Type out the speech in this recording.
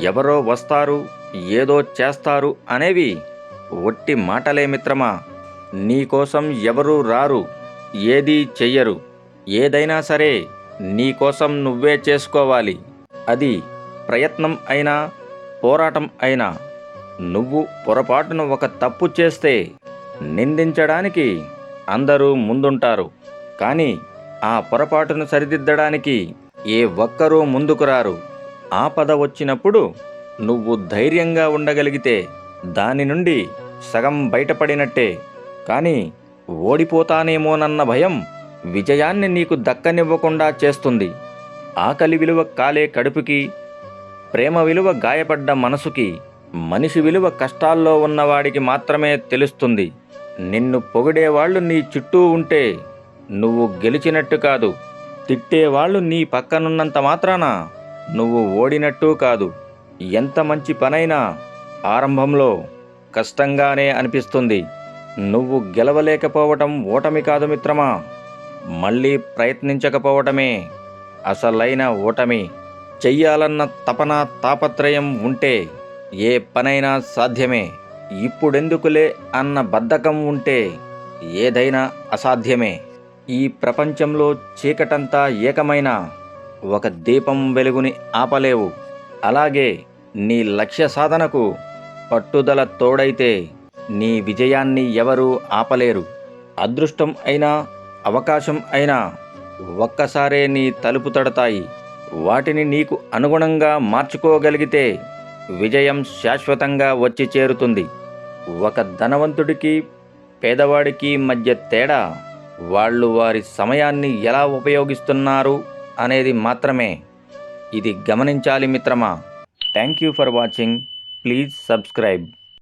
ఎవరో వస్తారు, ఏదో చేస్తారు అనేవి ఒట్టి మాటలే మిత్రమా. నీకోసం ఎవరూ రారు, ఏదీ చెయ్యరు. ఏదైనా సరే నీకోసం నువ్వే చేసుకోవాలి. అది ప్రయత్నం అయినా, పోరాటం అయినా. నువ్వు పొరపాటున ఒక తప్పు చేస్తే నిందించడానికి అందరూ ముందుంటారు, కానీ ఆ పొరపాటును సరిదిద్దడానికి ఏ ఒక్కరూ ముందుకు రారు. ఆపద వచ్చినప్పుడు నువ్వు ధైర్యంగా ఉండగలిగితే దాని నుండి సగం బయటపడినట్టే. కానీ ఓడిపోతానేమోనన్న భయం విజయాన్ని నీకు దక్కనివ్వకుండా చేస్తుంది. ఆకలి విలువ కాలే కడుపుకి, ప్రేమ విలువ గాయపడ్డ మనసుకి, మనిషి విలువ కష్టాల్లో ఉన్నవాడికి మాత్రమే తెలుస్తుంది. నిన్ను పొగిడేవాళ్లు నీ చుట్టూ ఉంటే నువ్వు గెలిచినట్టు కాదు. తిట్టేవాళ్లు నీ పక్కనున్నంత మాత్రాన నువ్వు ఓడినట్టు కాదు. ఎంత మంచి పనైనా ఆరంభంలో కష్టంగానే అనిపిస్తుంది. నువ్వు గెలవలేకపోవటం ఓటమి కాదు మిత్రమా, మళ్ళీ ప్రయత్నించకపోవటమే అసలైన ఓటమి. చెయ్యాలన్న తపన, తాపత్రయం ఉంటే ఏ పనైనా సాధ్యమే. ఇప్పుడెందుకులే అన్న బద్ధకం ఉంటే ఏదైనా అసాధ్యమే. ఈ ప్రపంచంలో చీకటంతా ఏకమైన ఒక దీపం వెలుగుని ఆపలేవు. అలాగే నీ లక్ష్య సాధనకు పట్టుదల తోడైతే నీ విజయాన్ని ఎవరూ ఆపలేరు. అదృష్టం అయినా, అవకాశం అయినా ఒక్కసారే నీ తలుపు తడతాయి. వాటిని నీకు అనుగుణంగా మార్చుకోగలిగితే విజయం శాశ్వతంగా వచ్చి చేరుతుంది. ఒక ధనవంతుడికి, పేదవాడికి మధ్య తేడా వాళ్ళు వారి సమయాన్ని ఎలా ఉపయోగిస్తున్నారు అనేది మాత్రమే. ఇది గమనించాలి మిత్రమా. Thank you for watching. Please subscribe.